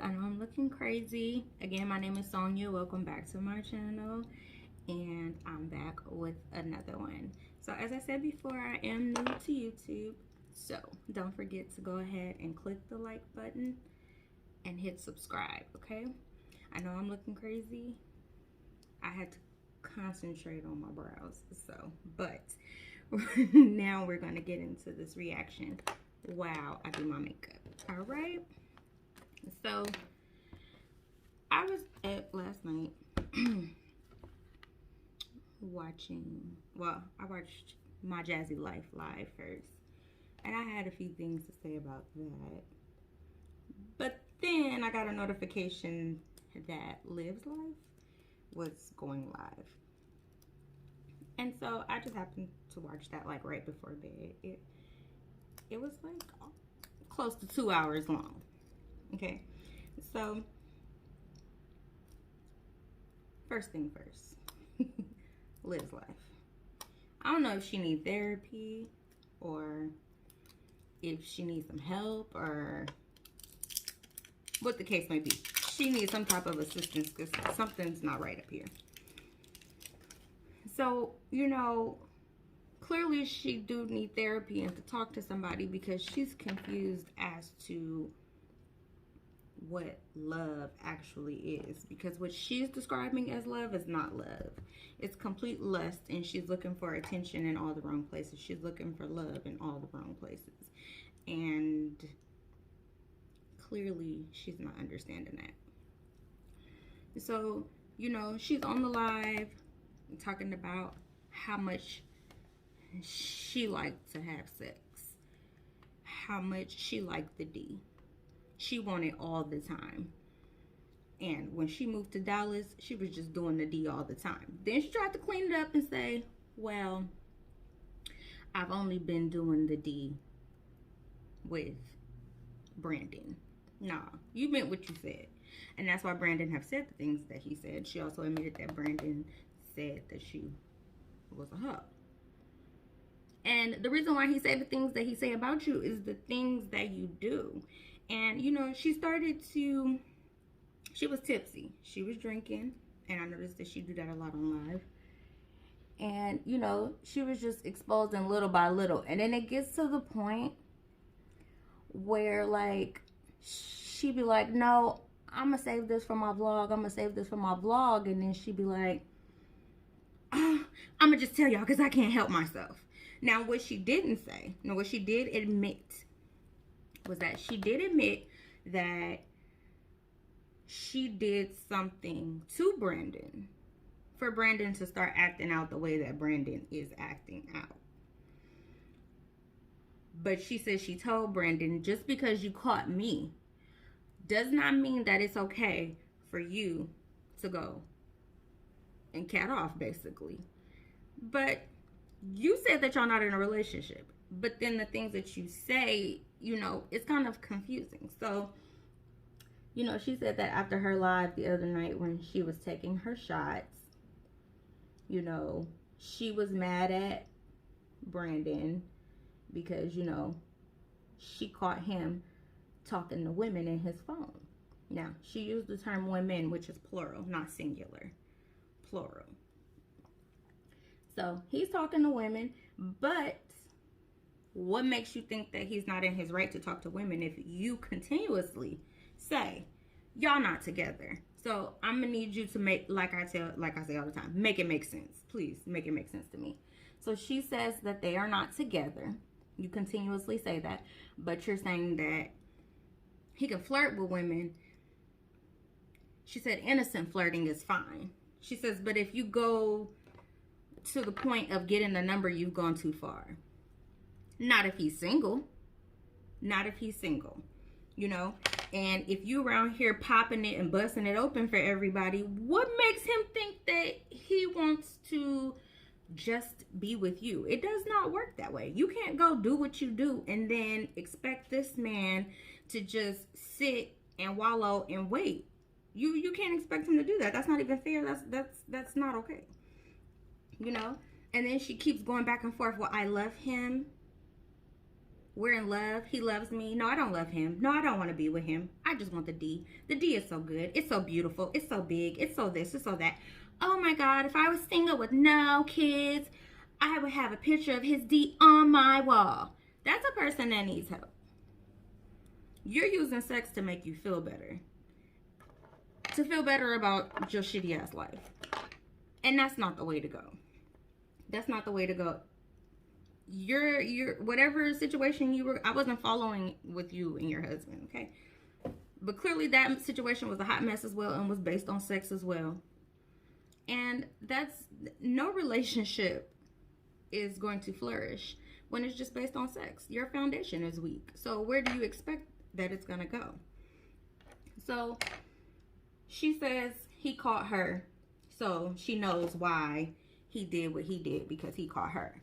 I know I'm looking crazy. Again, my name is Sonia. Welcome back to my channel. And I'm back with another one. So as I said before, I am new to YouTube. So don't forget to go ahead and click the like button and hit subscribe, okay? I know I'm looking crazy. I had to concentrate on my brows. But now we're going to get into this reaction while I do my makeup. All right? So I was up last night I watched My Jazzy Life live first, and I had a few things to say about that. But then I got a notification that Liv's Life was going live. And so I just happened to watch that like right before bed. It was like close to 2 hours long. Okay, so first thing first, Liv's Life. I don't know if she needs therapy or if she needs some help or what the case may be. She needs some type of assistance because something's not right up here. So, you know, clearly she do need therapy and to talk to somebody because she's confused as to what love actually is, because what she's describing as love is not love. It's complete lust, and she's looking for attention in all the wrong places. She's looking for love in all the wrong places, and clearly she's not understanding that. So, you know, she's on the live talking about how much she liked to have sex, how much she liked the D. She wanted all the time. And when she moved to Dallas, she was just doing the D all the time. Then she tried to clean it up and say, well, I've only been doing the D with Brandon. Nah, you meant what you said. And that's why Brandon have said the things that he said. She also admitted that Brandon said that she was a hoe. And the reason why he said the things that he said about you is the things that you do. And, you know, she was tipsy. She was drinking. And I noticed that she do that a lot on live. And, you know, she was just exposing little by little. And then it gets to the point where, like, she be like, no, I'm going to save this for my vlog. I'm going to save this for my vlog. And then she be like, oh, I'm going to just tell y'all because I can't help myself. Now, what she didn't say, no, what she did admit was that she did admit that she did something to Brandon for Brandon to start acting out the way that Brandon is acting out. But she said she told Brandon, just because you caught me does not mean that it's okay for you to go and cat off, basically. But you said that y'all not in a relationship. But then the things that you say, you know, it's kind of confusing. So, you know, she said that after her live the other night when she was taking her shots, you know, she was mad at Brandon because, you know, she caught him talking to women in his phone. Now, she used the term women, which is plural, not singular. Plural. So, he's talking to women, but what makes you think that he's not in his right to talk to women if you continuously say, y'all not together? So, I'm going to need you to make, like I say all the time, make it make sense. Please, make it make sense to me. So, she says that they are not together. You continuously say that, but you're saying that he can flirt with women. She said innocent flirting is fine. She says, but if you go to the point of getting the number, you've gone too far. Not if he's single. Not if he's single. You know? And if you around here popping it and busting it open for everybody, what makes him think that he wants to just be with you? It does not work that way. You can't go do what you do and then expect this man to just sit and wallow and wait. You can't expect him to do that. That's not even fair. That's not okay. You know? And then she keeps going back and forth. Well, I love him. We're in love. He loves me. No, I don't love him. No, I don't want to be with him. I just want the D. The D is so good. It's so beautiful. It's so big. It's so this. It's so that. Oh my God, if I was single with no kids, I would have a picture of his D on my wall. That's a person that needs help. You're using sex to make you feel better. To feel better about your shitty ass life. And that's not the way to go. That's not the way to go. You're whatever situation you were, I wasn't following with you and your husband, okay? But clearly that situation was a hot mess as well and was based on sex as well. And that's, no relationship is going to flourish when it's just based on sex. Your foundation is weak. So where do you expect that it's gonna go? So she says he caught her, so she knows why he did what he did, because he caught her.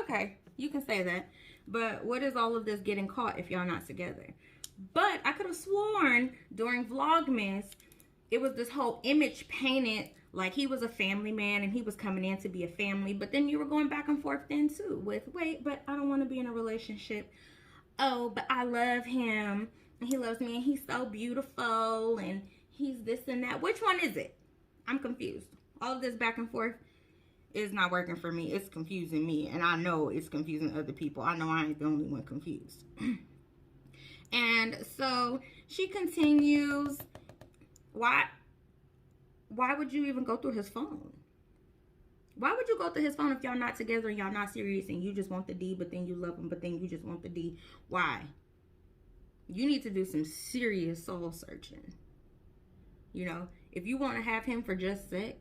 Okay, you can say that, but what is all of this getting caught if y'all not together? But I could have sworn during Vlogmas it was this whole image painted like he was a family man and he was coming in to be a family, but then you were going back and forth then too with, wait, but I don't want to be in a relationship. Oh, but I love him and he loves me and he's so beautiful and he's this and that. Which one is it? I'm confused. All of this back and forth is not working for me. It's confusing me, and I know it's confusing other people. I know I ain't the only one confused. And so she continues, why would you even go through his phone? Why would you go through his phone if y'all not together and y'all not serious and you just want the D, but then you love him, but then you just want the D? Why? You need to do some serious soul searching. You know, if you want to have him for just sex,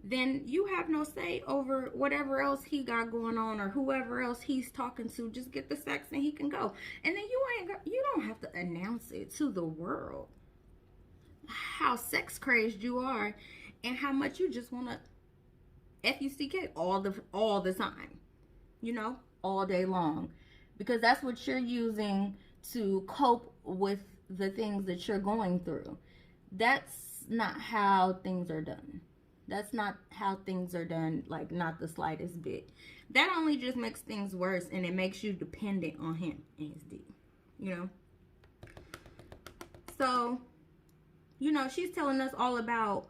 then you have no say over whatever else he got going on or whoever else he's talking to. Just get the sex and he can go. And then you don't have to announce it to the world how sex crazed you are and how much you just want to F-U-C-K all the time, you know, all day long, because that's what you're using to cope with the things that you're going through. That's not how things are done. That's not how things are done, like not the slightest bit. That only just makes things worse, and it makes you dependent on him and his D, you know. So, you know, she's telling us all about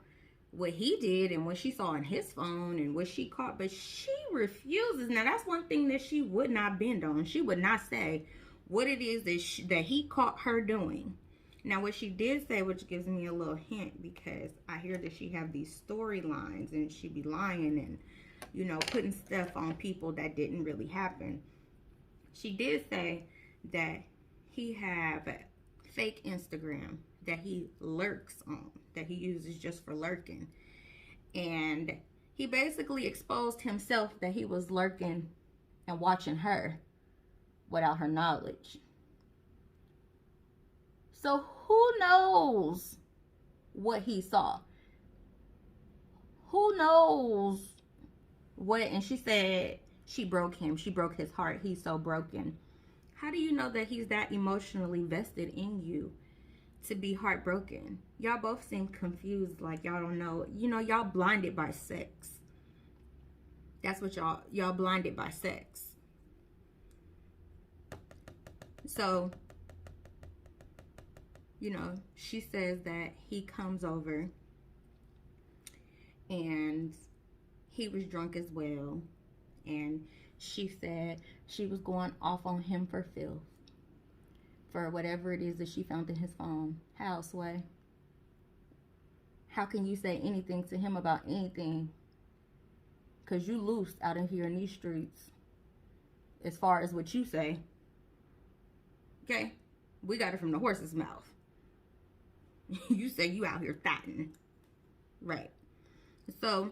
what he did and what she saw on his phone and what she caught, but she refuses. Now, that's one thing that she would not bend on. She would not say what it is that he caught her doing. Now, what she did say, which gives me a little hint, because I hear that she have these storylines and she be lying and, you know, putting stuff on people that didn't really happen. She did say that he have a fake Instagram that he lurks on, that he uses just for lurking. And he basically exposed himself that he was lurking and watching her without her knowledge. So who knows what he saw? Who knows what? And she said she broke him. She broke his heart. He's so broken. How do you know that he's that emotionally vested in you to be heartbroken? Y'all both seem confused, like y'all don't know. You know, y'all blinded by sex. That's what y'all blinded by sex. So, you know, she says that he comes over and he was drunk as well. And she said she was going off on him for filth, for whatever it is that she found in his phone. How, Sway? How can you say anything to him about anything? Because you loose out in here in these streets as far as what you say. Okay? We got it from the horse's mouth. You say you out here thotting. Right. So,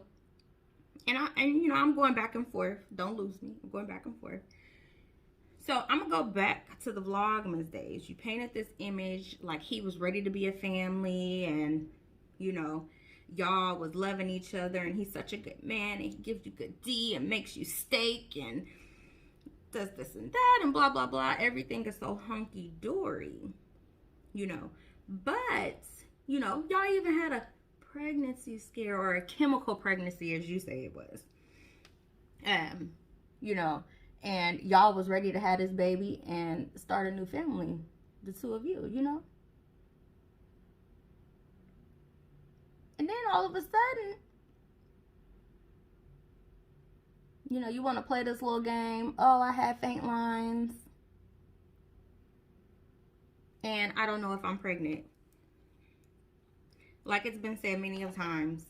and you know, I'm going back and forth. Don't lose me. I'm going back and forth. So I'm gonna go back to the Vlogmas days. You painted this image like he was ready to be a family, and you know, y'all was loving each other, and he's such a good man, and he gives you good D and makes you steak and does this and that and blah blah blah. Everything is so hunky-dory, you know. But, you know, y'all even had a pregnancy scare, or a chemical pregnancy, as you say it was. You know, And y'all was ready to have this baby and start a new family, the two of you, you know? And then all of a sudden, you know, you want to play this little game. Oh, I have faint lines. And I don't know if I'm pregnant. Like it's been said many of times,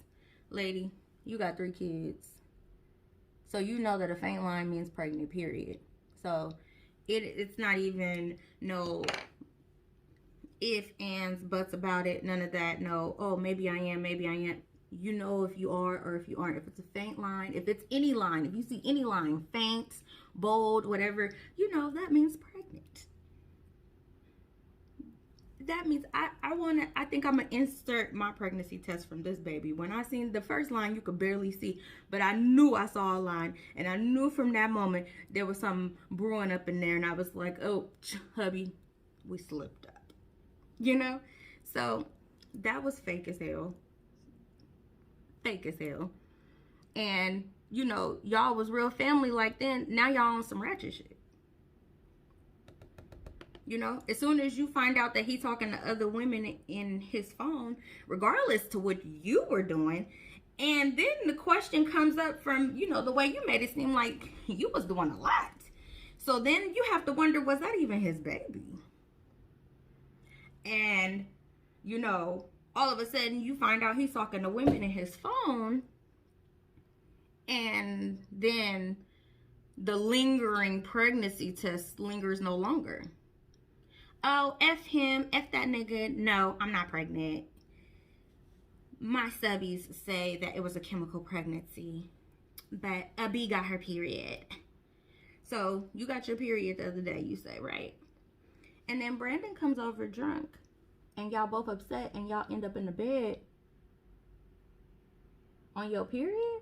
lady, you got 3 kids. So you know that a faint line means pregnant, period. So it's not even no if, ands, buts about it. None of that. No, oh, maybe I am, maybe I am. You know if you are or if you aren't. If it's a faint line, if it's any line, if you see any line, faint, bold, whatever, you know that means pregnant. That means I think I'm gonna insert my pregnancy test from this baby. When I seen the first line, you could barely see, but I knew I saw a line, and I knew from that moment there was something brewing up in there, and I was like, oh, hubby, we slipped up, you know? So that was fake as hell. Fake as hell. And, you know, y'all was real family like then. Now y'all on some ratchet shit. You know, as soon as you find out that he's talking to other women in his phone, regardless to what you were doing, and then the question comes up from, you know, the way you made it seem like you was doing a lot. So then you have to wonder, was that even his baby? And, you know, all of a sudden you find out he's talking to women in his phone, and then the lingering pregnancy test lingers no longer. Oh, F him, F that nigga. No, I'm not pregnant. My subbies say that it was a chemical pregnancy, but a B got her period. So you got your period the other day, you say, right? And then Brandon comes over drunk, and y'all both upset, and y'all end up in the bed on your period?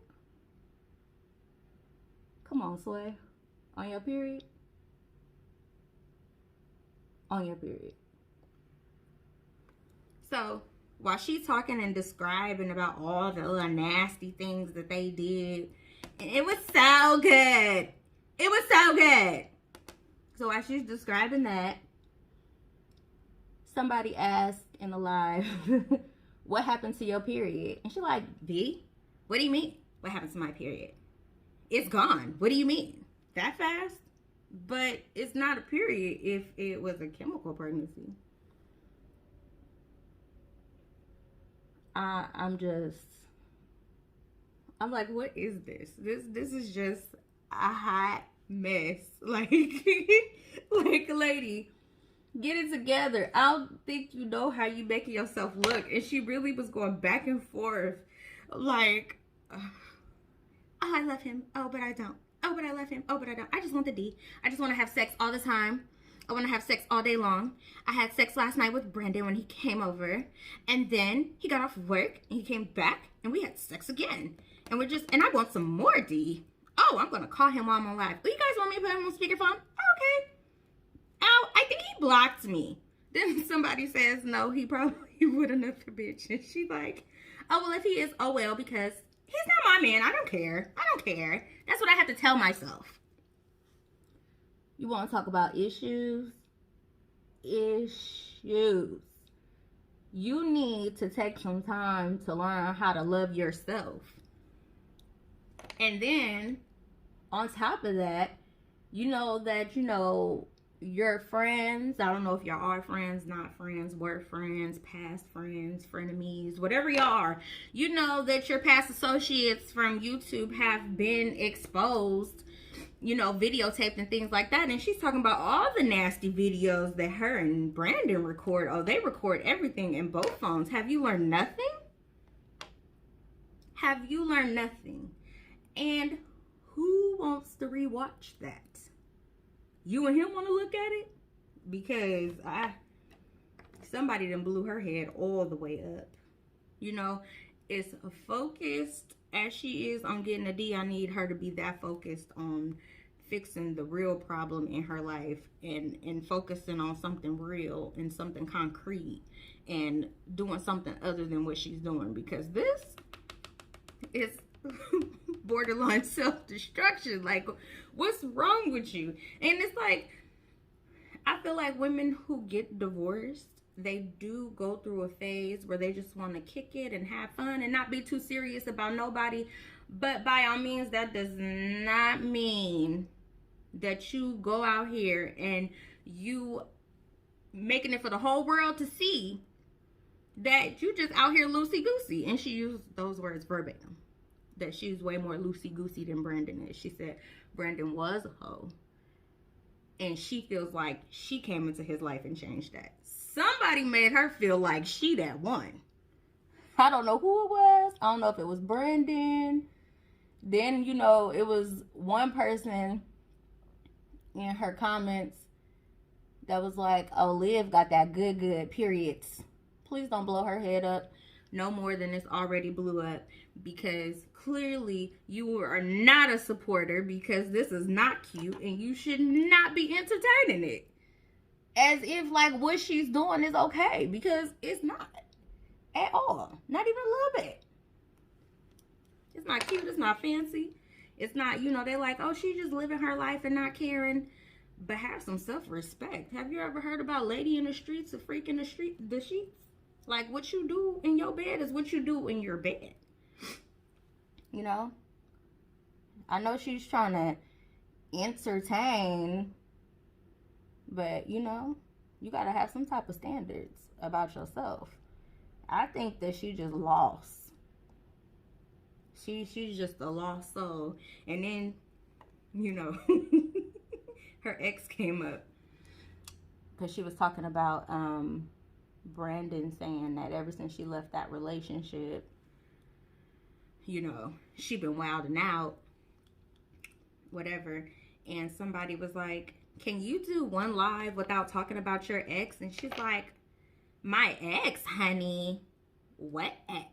Come on, Sway. On your period? On your period. So while she's talking and describing about all the little nasty things that they did, and it was so good. It was so good. So while she's describing that, somebody asked in the live, what happened to your period? And she's like, V, what do you mean? What happened to my period? It's gone. What do you mean? That fast? But it's not a period if it was a chemical pregnancy. I'm like, what is this? This is just a hot mess. Like, like, lady, get it together. I don't think you know how you making yourself look. And she really was going back and forth. Like, oh, I love him. Oh, but I don't. Oh, but I love him. Oh, but I don't. I just want the D. I just want to have sex all the time. I want to have sex all day long. I had sex last night with Brandon when he came over. And then he got off work and he came back and we had sex again. And and I want some more D. Oh, I'm going to call him while I'm on live. Oh, you guys want me to put him on speakerphone? Okay. Oh, I think he blocked me. Then somebody says, no, he probably would another bitch. And she's like, oh, well, if he is, oh, well, because he's not my man. I don't care. I don't care. That's what I have to tell myself. You want to talk about issues? Issues. You need to take some time to learn how to love yourself. And then, on top of that, you know that, your friends, I don't know if y'all are friends, not friends, were friends, past friends, frenemies, whatever y'all are, you know that your past associates from YouTube have been exposed, videotaped and things like that. And she's talking about all the nasty videos that her and Brandon record. Oh, they record everything in both phones. Have you learned nothing? Have you learned nothing? And who wants to rewatch that? You and him want to look at it? Because somebody done blew her head all the way up. As focused as she is on getting a D, I need her to be that focused on fixing the real problem in her life and focusing on something real and something concrete and doing something other than what she's doing. Because this is borderline self-destruction. Like, what's wrong with you? And it's like, I feel like women who get divorced, they do go through a phase where they just want to kick it and have fun and not be too serious about nobody. But by all means, that does not mean that you go out here and you making it for the whole world to see that you just out here loosey-goosey. And she used those words verbatim, that she's way more loosey-goosey than Brandon is. She said Brandon was a hoe, and she feels like she came into his life and changed that. Somebody made her feel like she that one. I don't know who it was. I don't know if it was Brandon. Then, you know, it was one person in her comments that was like, oh, Liv got that good periods. Please don't blow her head up no more than it's already blew up, because clearly you are not a supporter, because this is not cute and you should not be entertaining it as if like what she's doing is okay, because it's not at all. Not even a little bit. It's not cute. It's not fancy. It's not, you know, they're like, oh, she's just living her life and not caring. But have some self-respect. Have you ever heard about lady in the streets, a freak in the sheets? Like, what you do in your bed is what you do in your bed. You know? I know she's trying to entertain, but, you know, you got to have some type of standards about yourself. I think that she just lost. She's just a lost soul. And then, you know, her ex came up because she was talking about Brandon saying that ever since she left that relationship, you know, she been wilding out, whatever. And somebody was like, can you do one live without talking about your ex? And she's like, my ex, honey? What ex?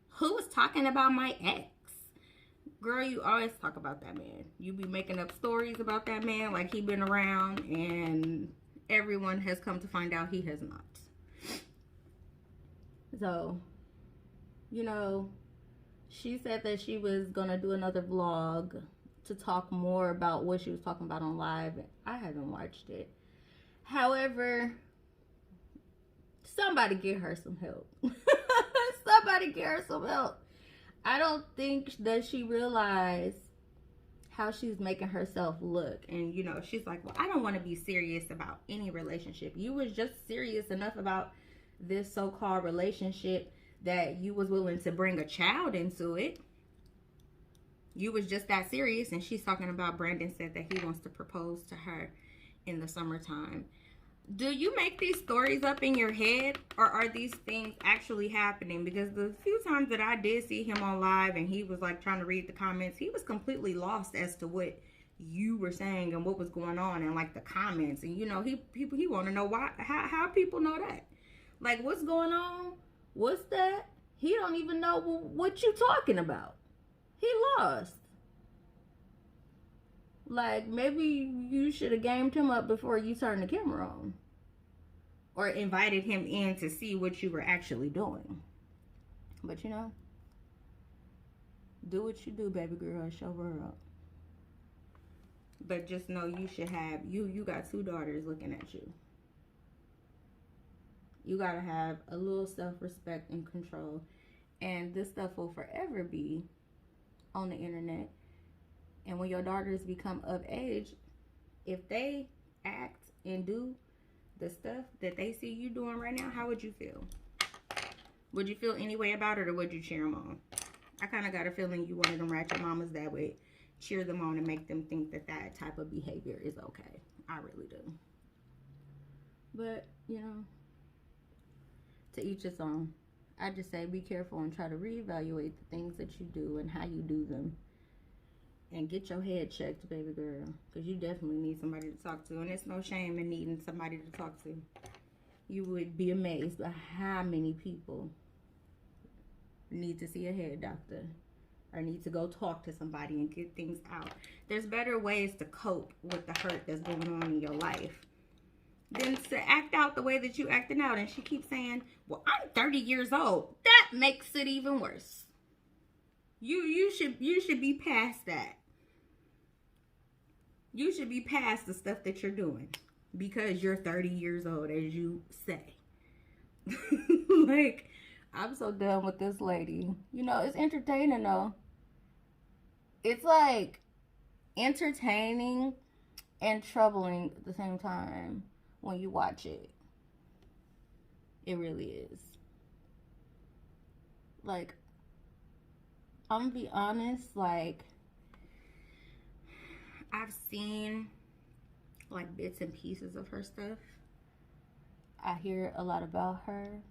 Who was talking about my ex? Girl, you always talk about that man. You be making up stories about that man like he been around, and everyone has come to find out he has not. So, you know, she said that she was going to do another vlog to talk more about what she was talking about on live. I haven't watched it. However, somebody get her some help. Somebody get her some help. I don't think that she realized how she's making herself look. And, you know, she's like, well, I don't want to be serious about any relationship. You was just serious enough about this so-called relationship that you was willing to bring a child into it. You was just that serious. And she's talking about Brandon said that he wants to propose to her in the summertime. Do you make these stories up in your head, or are these things actually happening? Because the few times that I did see him on live and he was like trying to read the comments, he was completely lost as to what you were saying and what was going on and like the comments. And you know, he want to know why, how people know that. Like, what's going on? What's that? He don't even know what you talking about. He lost. Like, maybe you should have gamed him up before you turned the camera on. Or invited him in to see what you were actually doing. But, you know, do what you do, baby girl, and show her up. But just know you should have, you got 2 daughters looking at you. You got to have a little self-respect and control. And this stuff will forever be on the internet. And when your daughters become of age, if they act and do the stuff that they see you doing right now, how would you feel? Would you feel any way about it, or would you cheer them on? I kind of got a feeling you one of them ratchet mamas that would cheer them on and make them think that that type of behavior is okay. I really do. But, you know, to each its own. I just say be careful and try to reevaluate the things that you do and how you do them. And get your head checked, baby girl. Because you definitely need somebody to talk to. And it's no shame in needing somebody to talk to. You would be amazed by how many people need to see a head doctor. Or need to go talk to somebody and get things out. There's better ways to cope with the hurt that's going on in your life than to act out the way that you acting out. And she keeps saying, well, I'm 30 years old. That makes it even worse. You should be past that. You should be past the stuff that you're doing because you're 30 years old, as you say. Like, I'm so done with this lady. You know, it's entertaining though. It's like entertaining and troubling at the same time when you watch it. It really is. Like, I'm gonna be honest, like, I've seen like bits and pieces of her stuff. I hear a lot about her.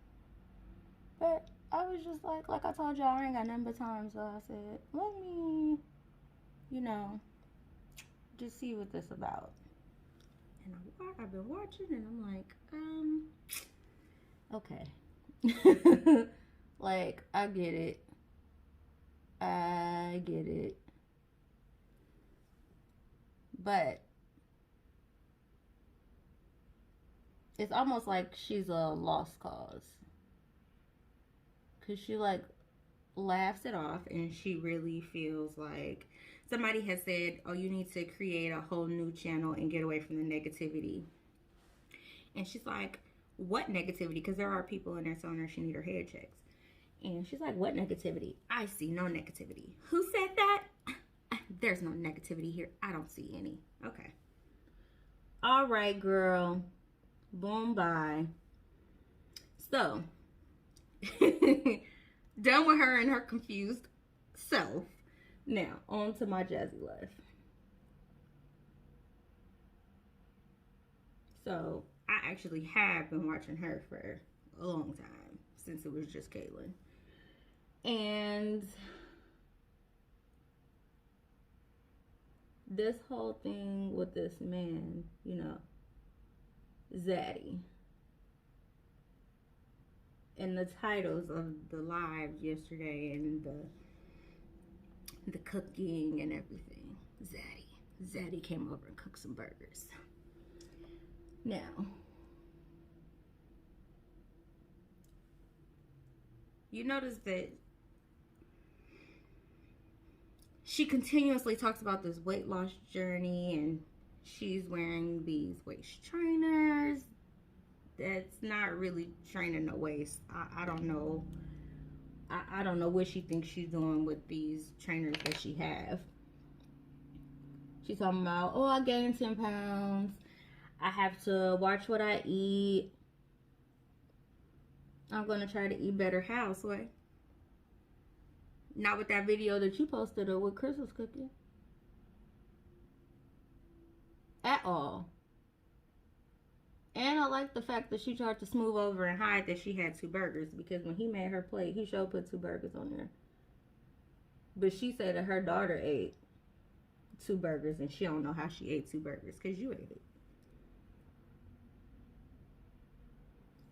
But I was just like I told y'all, I ain't got nothing but time, so I said, let me, you know, just see what this about. And I've been watching, and I'm like, okay. Like, I get it. I get it. But it's almost like she's a lost cause. Because she, like, laughs it off, and she really feels like somebody has said, oh, you need to create a whole new channel and get away from the negativity. And she's like, what negativity? Because there are people in there telling her she need her head checked. And she's like, what negativity? I see no negativity. Who said that? There's no negativity here. I don't see any. Okay. All right, girl. Boom, bye. So, done with her and her confused self. Now, on to my jazzy life. So, I actually have been watching her for a long time, since it was just Caitlyn. And this whole thing with this man, you know, Zaddy, and the titles of the lives yesterday and the cooking and everything. Zaddy came over and cooked some burgers. Now, you notice that she continuously talks about this weight loss journey, and she's wearing these waist trainers. That's not really training the waist. I don't know. I don't know what she thinks she's doing with these trainers that she have. She's talking about, oh, I gained 10 pounds. I have to watch what I eat. I'm going to try to eat better. How, Sway? Not with that video that you posted of what Chris was cooking. At all. And I like the fact that she tried to smooth over and hide that she had 2 burgers. Because when he made her plate, he sure put 2 burgers on there. But she said that her daughter ate 2 burgers. And she don't know how she ate 2 burgers. Because you ate it.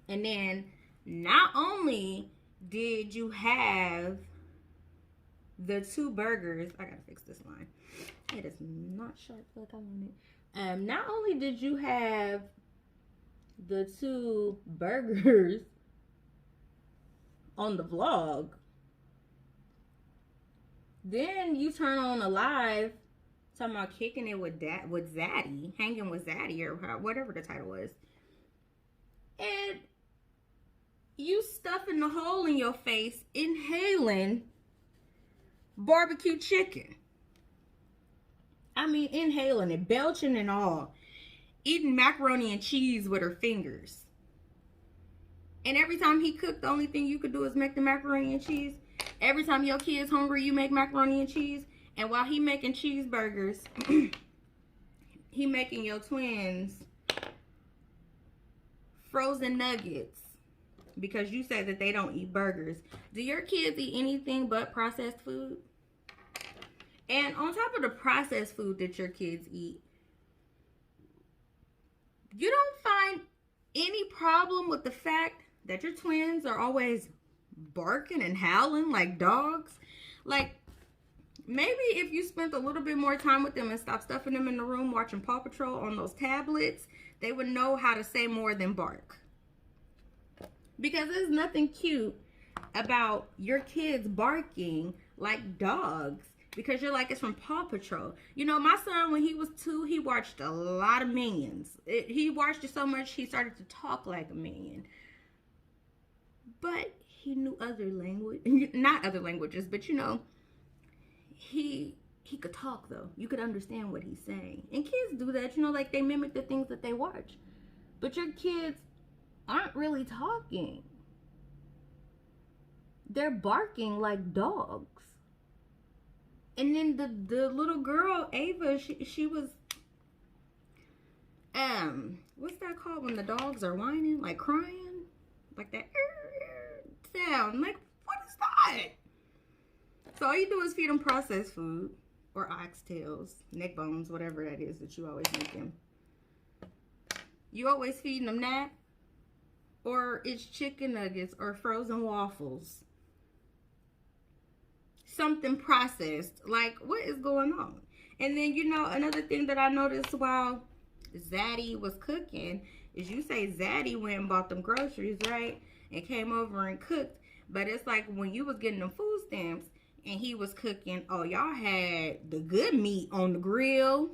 And then, not only did you have the 2 burgers. I gotta fix this line. It is not sharp like I want it. Not only did you have the 2 burgers on the vlog, then you turn on a live talking about kicking it with Zaddy, hanging with Zaddy, or whatever the title was, and you stuffing the hole in your face, inhaling barbecue chicken. I mean, inhaling it, belching and all. Eating macaroni and cheese with her fingers. And every time he cooked, the only thing you could do is make the macaroni and cheese. Every time your kid's hungry, you make macaroni and cheese. And while he making cheeseburgers, he making your twins frozen nuggets. Because you said that they don't eat burgers. Do your kids eat anything but processed food? And on top of the processed food that your kids eat, you don't find any problem with the fact that your twins are always barking and howling like dogs? Like, maybe if you spent a little bit more time with them and stopped stuffing them in the room watching Paw Patrol on those tablets, they would know how to say more than bark. Because there's nothing cute about your kids barking like dogs because you're like, it's from Paw Patrol. You know, my son, when he was 2, he watched a lot of Minions. He watched it so much he started to talk like a minion. But he knew other language, not other languages, but you know, he could talk though. You could understand what he's saying. And kids do that, you know, like they mimic the things that they watch. But your kids aren't really talking. They're barking like dogs. And then the little girl, Ava, she was what's that called when the dogs are whining, like crying? Like that sound. Like, what is that? So all you do is feed them processed food or oxtails, neck bones, whatever that is that you always make them. You always feeding them that, or it's chicken nuggets or frozen waffles. Something processed. Like, what is going on? And then, you know, another thing that I noticed while Zaddy was cooking is you say Zaddy went and bought them groceries, right? And came over and cooked. But it's like when you was getting them food stamps and he was cooking, oh, y'all had the good meat on the grill.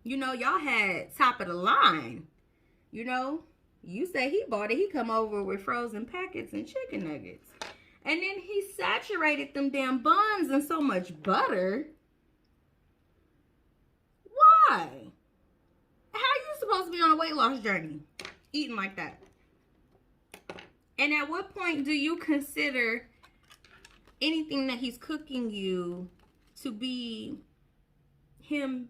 You know, y'all had top of the line. You know, you say he bought it. He come over with frozen packets and chicken nuggets. And then he saturated them damn buns in so much butter. Why? How are you supposed to be on a weight loss journey eating like that? And at what point do you consider anything that he's cooking you to be him?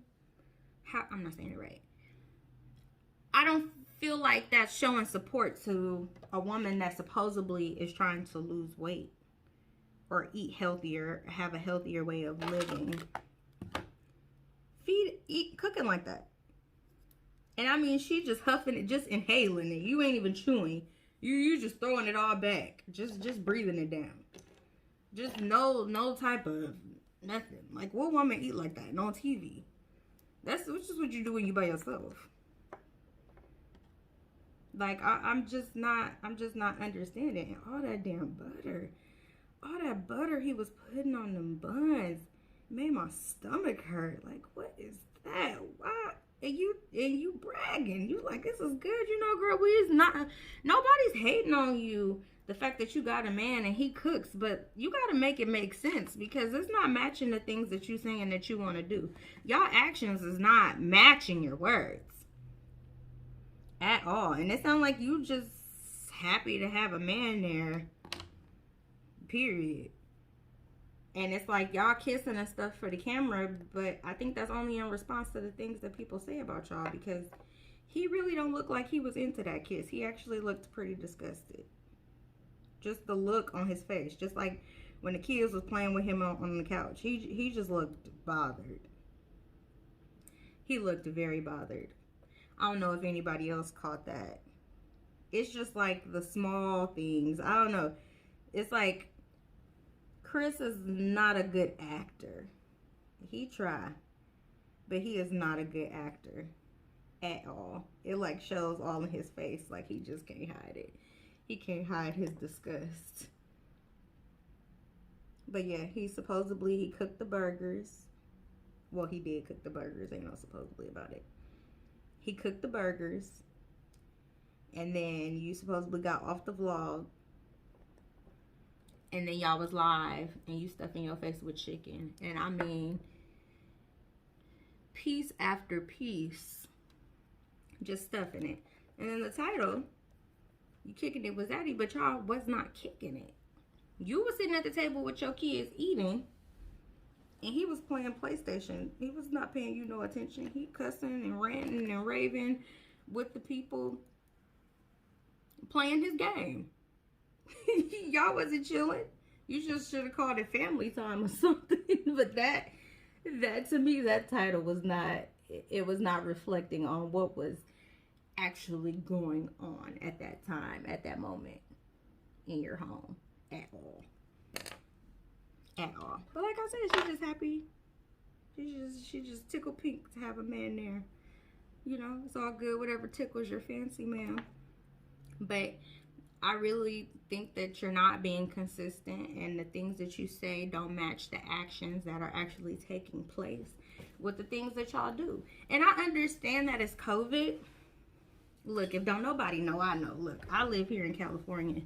I'm not saying it right. I don't feel like that's showing support to a woman that supposedly is trying to lose weight or eat healthier, have a healthier way of living. Eat cooking like that. And I mean, she just huffing it, just inhaling it. You ain't even chewing. You just throwing it all back. Just breathing it down. Just no type of nothing. Like, what woman eat like that? And on TV. That's just what you do when you by yourself. Like, I'm just not understanding. All that damn butter. All that butter he was putting on them buns made my stomach hurt. Like, what is that? Why? And you bragging. You like, this is good. You know, girl, nobody's hating on you. The fact that you got a man and he cooks, but you got to make it make sense because it's not matching the things that you saying that you want to do. Y'all actions is not matching your words at all. And it sounds like you just happy to have a man there, period. And it's like y'all kissing and stuff for the camera, but I think that's only in response to the things that people say about y'all, because he really don't look like he was into that kiss. He actually looked pretty disgusted. Just the look on his face, just like when the kids was playing with him on the couch. He just looked bothered. He looked very bothered. I don't know if anybody else caught that. It's just like the small things. I don't know. It's like Chris is not a good actor. He tried, but he is not a good actor at all. It like shows all in his face. Like he just can't hide it. He can't hide his disgust. But yeah, he cooked the burgers. Well, he did cook the burgers. Ain't no supposedly about it. He cooked the burgers. And then you supposedly got off the vlog. And then y'all was live. And you stuffing your face with chicken. And I mean, piece after piece. Just stuffing it. And then the title, you kicking it with Zaddy, but y'all was not kicking it. You was sitting at the table with your kids eating. And he was playing PlayStation. He was not paying you no attention. He cussing and ranting and raving with the people playing his game. Y'all wasn't chilling. You just should have called it family time or something. But that to me, that title was not, it was not reflecting on what was actually going on at that time, at that moment in your home at all. At all. But like I said, she's just happy. She just tickled pink to have a man there. You know, it's all good. Whatever tickles your fancy, ma'am. But I really think that you're not being consistent, and the things that you say don't match the actions that are actually taking place with the things that y'all do. And I understand that it's COVID. Look, if don't nobody know, I know. Look, I live here in California.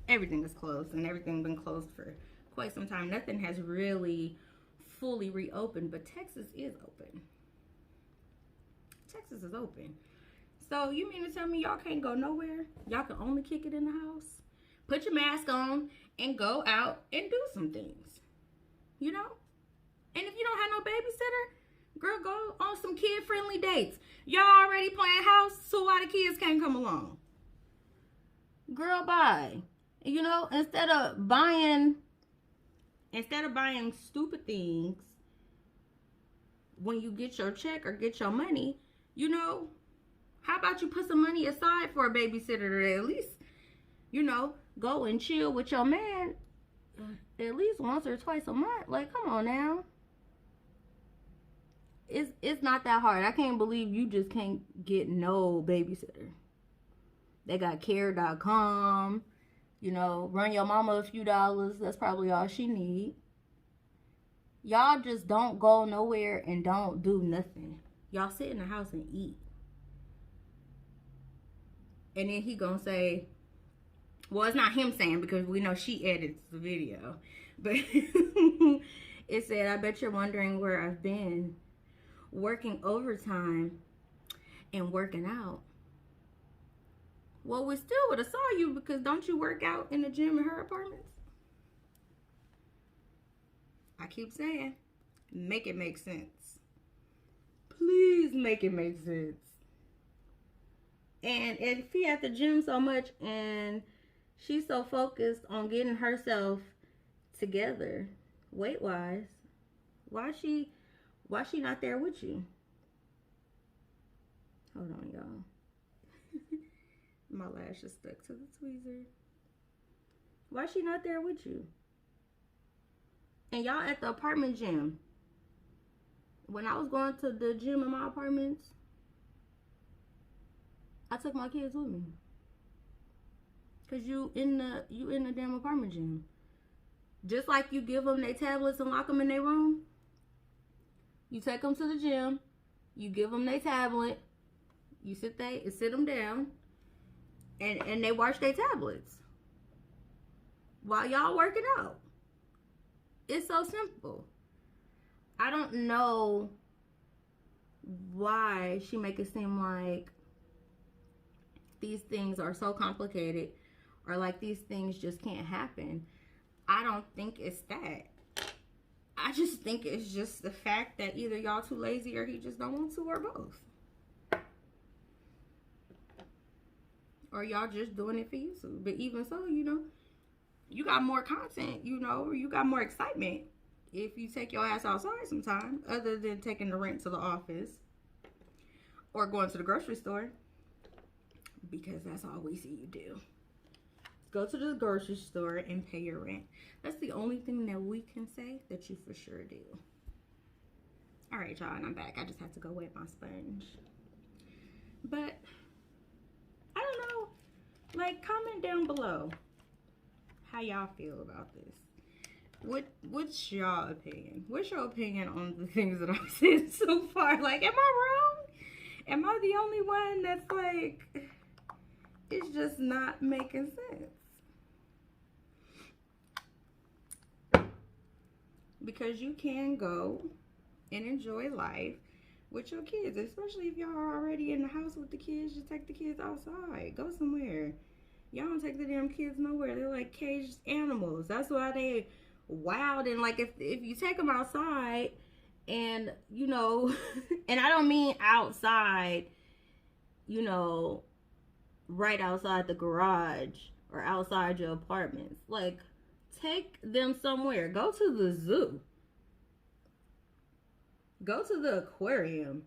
Everything is closed, and everything been closed for quite some time. Nothing has really fully reopened, but Texas is open. Texas is open. So you mean to tell me y'all can't go nowhere? Y'all can only kick it in the house? Put your mask on and go out and do some things. You know? And if you don't have no babysitter, girl, go on some kid-friendly dates. Y'all already playing house, so why the kids can't come along? Girl, bye. You know, instead of buying stupid things when you get your check or get your money, you know, how about you put some money aside for a babysitter to at least, you know, go and chill with your man at least once or twice a month? Like, come on now. It's not that hard. I can't believe you just can't get no babysitter. They got care.com, you know, run your mama a few dollars. That's probably all she need. Y'all just don't go nowhere and don't do nothing. Y'all sit in the house and eat. And then he gonna say, well, it's not him saying, because we know she edits the video, but it said, I bet you're wondering where I've been, working overtime and working out. Well, we still would have saw you, because don't you work out in the gym in her apartments? I keep saying, make it make sense. Please make it make sense. And if he at the gym so much and she's so focused on getting herself together weight-wise, why she not there with you? Hold on, y'all. My lash is stuck to the tweezer. Why she not there with you? And y'all at the apartment gym. When I was going to the gym in my apartments, I took my kids with me. Cause you in the damn apartment gym. Just like you give them their tablets and lock them in their room. You take them to the gym. You give them their tablet. You sit them down. And they watch their tablets. While y'all working out. It's so simple. I don't know why she make it seem like these things are so complicated, or like these things just can't happen. I don't think it's that. I just think it's just the fact that either y'all too lazy or he just don't want to, or both. Or y'all just doing it for YouTube. But even so, you know, you got more content, you know, or you got more excitement if you take your ass outside sometime, other than taking the rent to the office or going to the grocery store. Because that's all we see you do. Go to the grocery store and pay your rent. That's the only thing that we can say that you for sure do. All right, y'all, and I'm back. I just had to go wet my sponge. But I don't know. Like, comment down below how y'all feel about this. What's y'all opinion? What's your opinion on the things that I've said so far? Like, am I wrong? Am I the only one that's like, it's just not making sense? Because you can go and enjoy life with your kids, especially if y'all are already in the house with the kids. Just take the kids outside. Go somewhere. Y'all don't take the damn kids nowhere. They're like caged animals. That's why they wild. And like, if you take them outside and, you know, and I don't mean outside, you know, right outside the garage or outside your apartments. Like, take them somewhere. Go to the zoo. Go to the aquarium.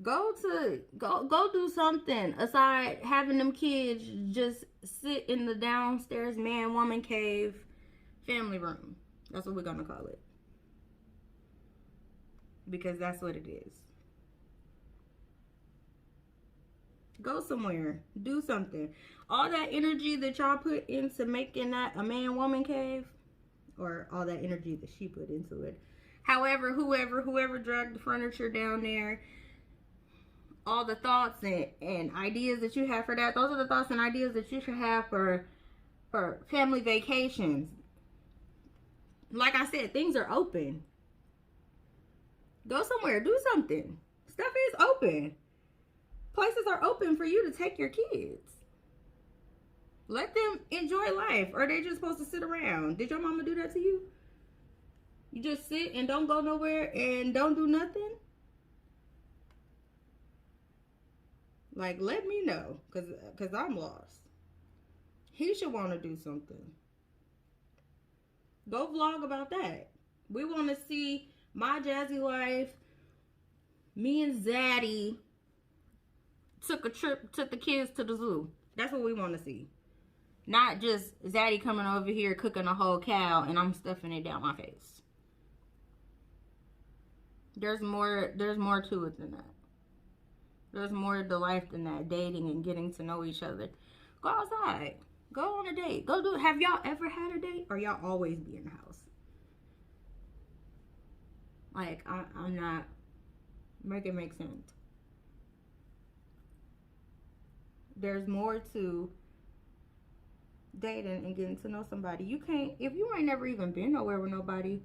Go do something aside having them kids just sit in the downstairs man-woman cave family room. That's what we're gonna call it. Because that's what it is. Go somewhere. Do something. All that energy that y'all put into making that a man-woman cave, or all that energy that she put into it. However, whoever dragged the furniture down there, all the thoughts and ideas that you have for that, those are the thoughts and ideas that you should have for family vacations. Like I said, things are open. Go somewhere, do something. Stuff is open. Places are open for you to take your kids. Let them enjoy life. Or are they just supposed to sit around? Did your mama do that to you? You just sit and don't go nowhere and don't do nothing? Like, let me know, because I'm lost. He should want to do something. Go vlog about that. We want to see my jazzy life. Me and Zaddy took the kids to the zoo. That's what we want to see. Not just Zaddy coming over here cooking a whole cow and I'm stuffing it down my face. There's more to it than that. There's more to life than that. Dating and getting to know each other. Go outside. Go on a date. Go do it. Have y'all ever had a date? Or y'all always be in the house? Like, I'm not. Make it make sense. There's more to dating and getting to know somebody. You can't, if you ain't never even been nowhere with nobody,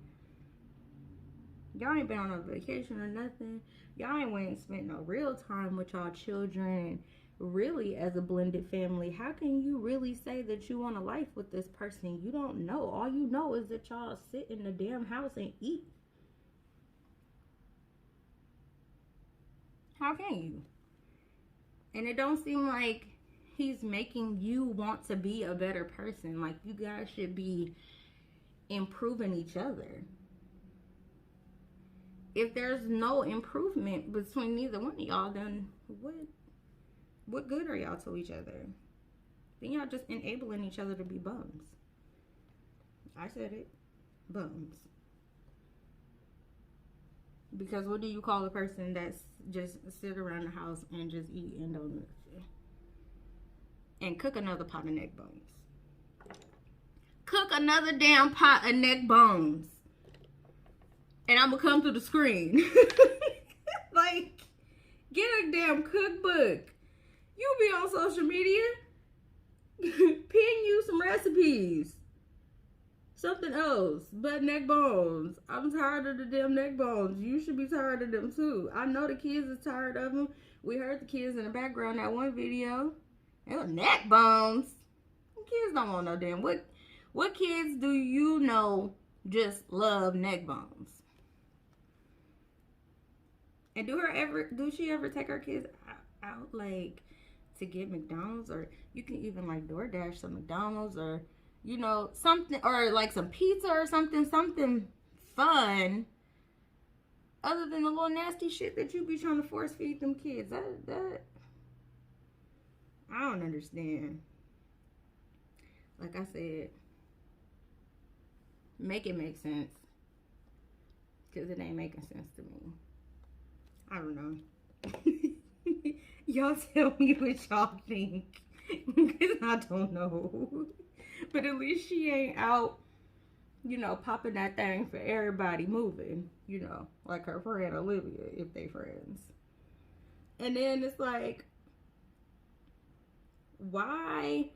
y'all ain't been on a vacation or nothing, y'all ain't went and spent no real time with y'all children, really as a blended family, how can you really say that you want a life with this person? You don't know. All you know is that y'all sit in the damn house and eat. How can you? And it don't seem like he's making you want to be a better person. Like, you guys should be improving each other. If there's no improvement between neither one of y'all, then what good are y'all to each other? Then y'all just enabling each other to be bums. I said it. Bums. Because what do you call a person that's just sit around the house and just eat and don't do nothing? And cook another pot of neck bones. Cook another damn pot of neck bones. And I'm gonna come through the screen. Like, get a damn cookbook. You be on social media. Pin you some recipes. Something else but neck bones. I'm tired of the damn neck bones. You should be tired of them too. I know the kids is tired of them. We heard the kids in the background that one video. They were neck bones. Kids don't want no damn. What kids do you know just love neck bones? And do she ever take her kids out like to get McDonald's, or you can even like DoorDash some McDonald's, or you know, something, or like some pizza or something fun, other than the little nasty shit that you be trying to force feed them kids. That I don't understand. Like I said, make it make sense, because it ain't making sense to me. I don't know. Y'all tell me what y'all think, because I don't know. But at least she ain't out, you know, popping that thing for everybody moving, you know, like her friend Olivia, if they friends. And then it's like, why,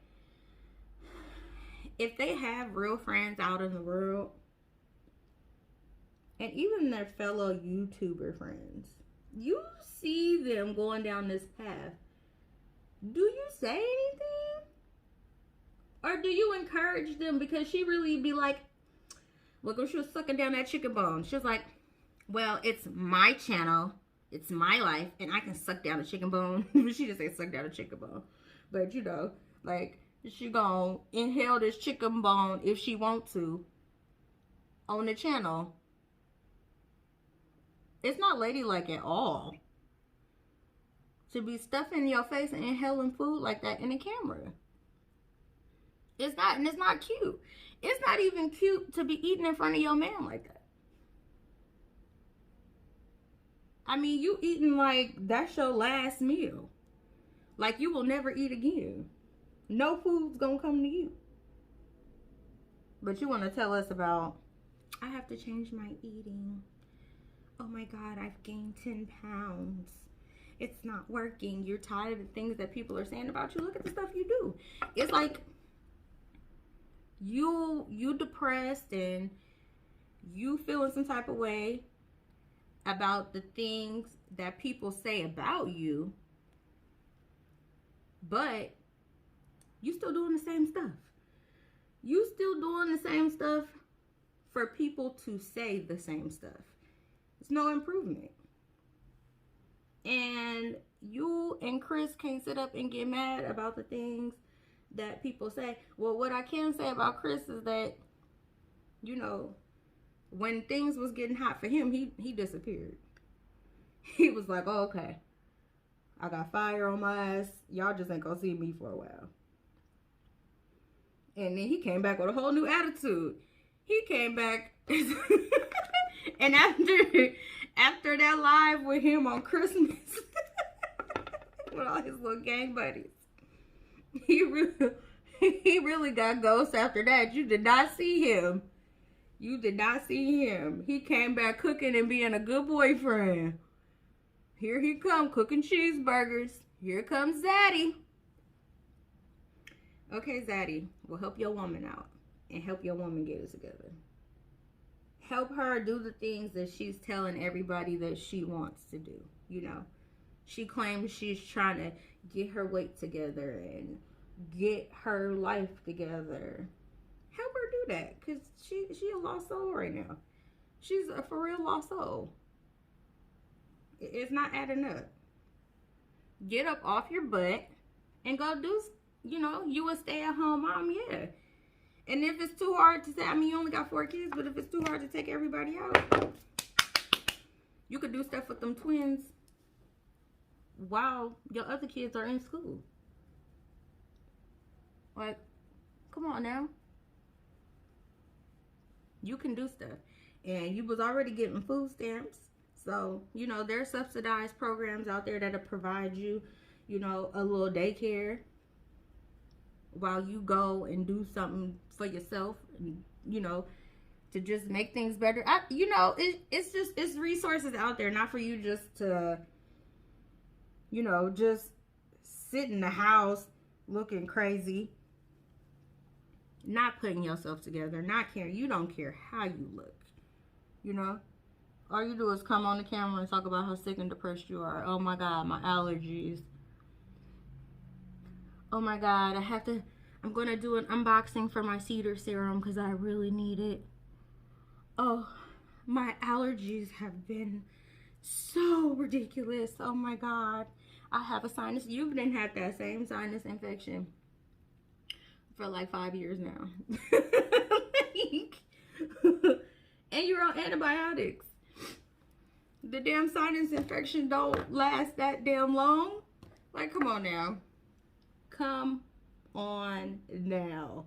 if they have real friends out in the world, and even their fellow YouTuber friends, you see them going down this path, do you say anything? Or do you encourage them? Because she really be like, look, when she was sucking down that chicken bone, she was like, well, it's my channel, it's my life, and I can suck down a chicken bone. She just said suck down a chicken bone. But, you know, like, she gonna inhale this chicken bone if she want to on the channel. It's not ladylike at all to be stuffing your face and inhaling food like that in the camera. It's not, and it's not cute. It's not even cute to be eating in front of your man like that. I mean, you eating like that's your last meal. Like, you will never eat again. No food's gonna come to you. But you want to tell us about, I have to change my eating. Oh my God, I've gained 10 pounds. It's not working. You're tired of the things that people are saying about you. Look at the stuff you do. It's like you depressed and you feeling some type of way about the things that people say about you, but you still doing the same stuff. You still doing the same stuff for people to say the same stuff. It's no improvement. And you and Chris can't sit up and get mad about the things that people say. Well, what I can say about Chris is that, you know, when things was getting hot for him, he disappeared. He was like, oh, okay, I got fire on my ass. Y'all just ain't gonna see me for a while. And then he came back with a whole new attitude. He came back and after that live with him on Christmas with all his little gang buddies, he really got ghost after that. You did not see him. You did not see him. He came back cooking and being a good boyfriend. Here he come cooking cheeseburgers. Here comes Zaddy. Okay, Zaddy, well, help your woman out and help your woman get it together. Help her do the things that she's telling everybody that she wants to do. You know, she claims she's trying to get her weight together and get her life together. Help her do that, because she a lost soul right now. She's a for real lost soul. It's not adding up. Get up off your butt and go do, you know, you a stay-at-home mom, yeah. And if it's too hard to say, I mean, you only got 4 kids, but if it's too hard to take everybody out, you could do stuff with them twins while your other kids are in school. Like, come on now. You can do stuff. And you was already getting food stamps. So, you know, there's subsidized programs out there that'll provide you, you know, a little daycare while you go and do something for yourself, and, you know, to just make things better. You know, it's resources out there, not for you just to, you know, just sit in the house looking crazy, not putting yourself together, not caring. You don't care how you look, you know. All you do is come on the camera and talk about how sick and depressed you are. Oh my God, my allergies. Oh my God, I'm going to do an unboxing for my cedar serum because I really need it. Oh, my allergies have been so ridiculous. Oh my God. I have a sinus. You've been had that same sinus infection for like 5 years now. And you're on antibiotics. The damn sinus infection don't last that damn long. Like, come on now. Come on now.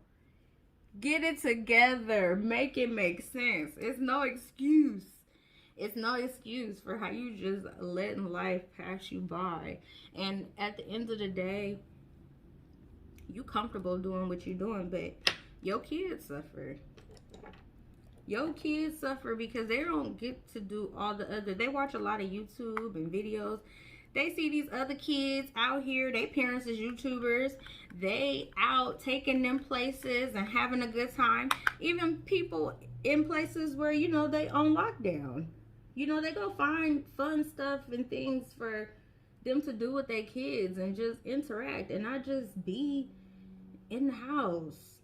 Get it together. Make it make sense. It's no excuse. It's no excuse for how you just letting life pass you by. And at the end of the day, you comfortable doing what you're doing, but your kids suffer. Your kids suffer because they don't get to do all the other. They watch a lot of YouTube and videos. They see these other kids out here. Their parents is YouTubers. They out taking them places and having a good time. Even people in places where, you know, they on lockdown. You know, they go find fun stuff and things for them to do with their kids and just interact and not just be in the house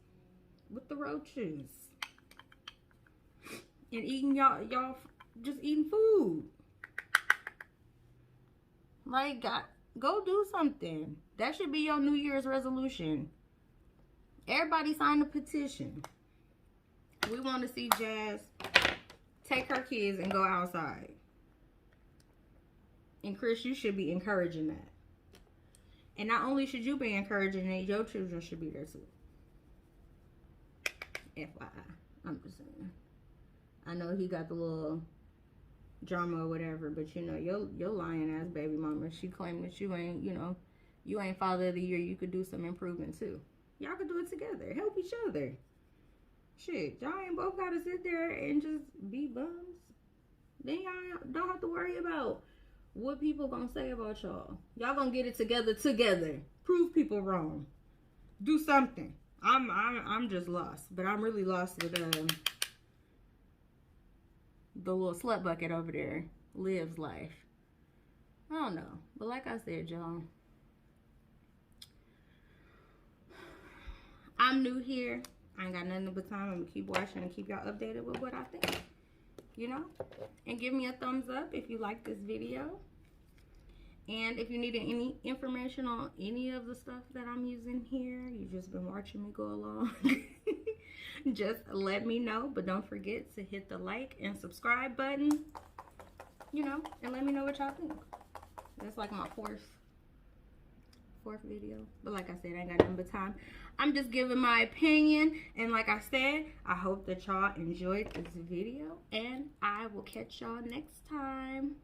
with the roaches and eating y'all just eating food. Like, go do something. That should be your New Year's resolution. Everybody sign a petition. We want to see Jazz take her kids and go outside. And Chris, you should be encouraging that. And not only should you be encouraging it, your children should be there too. FYI. I'm just saying. I know he got the little drama or whatever, but you know, your lying ass baby mama, she claimed that you ain't, you know, you ain't father of the year, you could do some improvement too. Y'all could do it together. Help each other. Shit, y'all ain't both gotta sit there and just be bums. Then y'all don't have to worry about what people gonna say about y'all. Y'all gonna get it together. Prove people wrong. Do something. I'm just lost, but I'm really lost with the little slut bucket over there lives life. I don't know, but like I said, y'all, I'm new here. I ain't got nothing but time. I'm gonna keep watching and keep y'all updated with what I think, you know, and give me a thumbs up if you like this video. And if you need any information on any of the stuff that I'm using here, you've just been watching me go along, just let me know. But don't forget to hit the like and subscribe button, you know, and let me know what y'all think. That's like my fourth video. But like I said, I ain't got nothing but time. I'm just giving my opinion. And like I said, I hope that y'all enjoyed this video. And I will catch y'all next time.